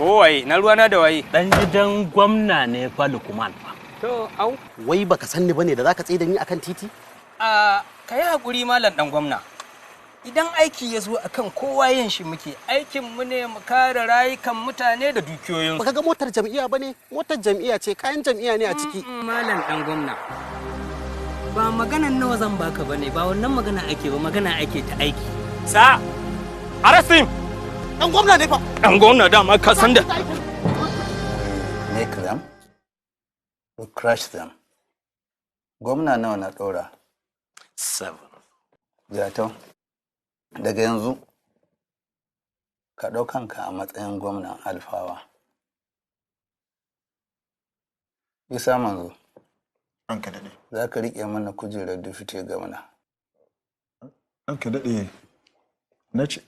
Ko waye, na ruwana da waye? Dan gidan gwamna ne fa Lukman fa. To, au. Wai baka san ni bane da zaka tsaye da ni akan titi? Kai hakuri malam dan gwamna. Idan aiki ya zo akan kowa yin shi muke, aikin mu ne mu kare rayukan mutane da dukiyoyin. Baka ga motar jam'iyya bane? Motar jam'iyya ce, kayan jam'iyya ne a ciki. Malam dan gwamna. Ba maganan nawa zan baka bane, ba wannan magana ake ba, magana ake ta aiki. Sa! Arrest him! Dan gwamna ne fa. Dan gwamna dama ka san da. Make them. We crush them. Gwamna nawa na ɗora? 7. Jatau, daga yanzu ka ɗau kanka a matsayin gwamnan Alfawa. Isa manzo. Ranka daɗe. Za ka riƙe mana kujerar dufite gwamna. Ranka daɗe. Na ce.